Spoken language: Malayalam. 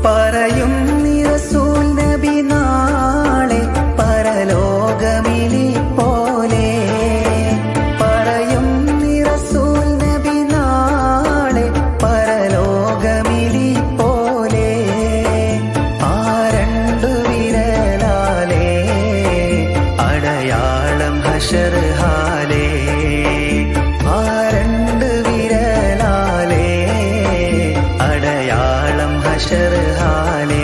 പറയും റസൂൽ നബി നാളെ പരലോകമിനി പോലെ. പറയും റസൂൽ നബി നാളെ പരലോകമിനി പോലെ. ആ രണ്ടു വിരലാലേ അടയാളം ഹശർ ഹാലേ. ആ രണ്ട് വിരലാലേ അടയാളം ഹശർ ഹാലേ.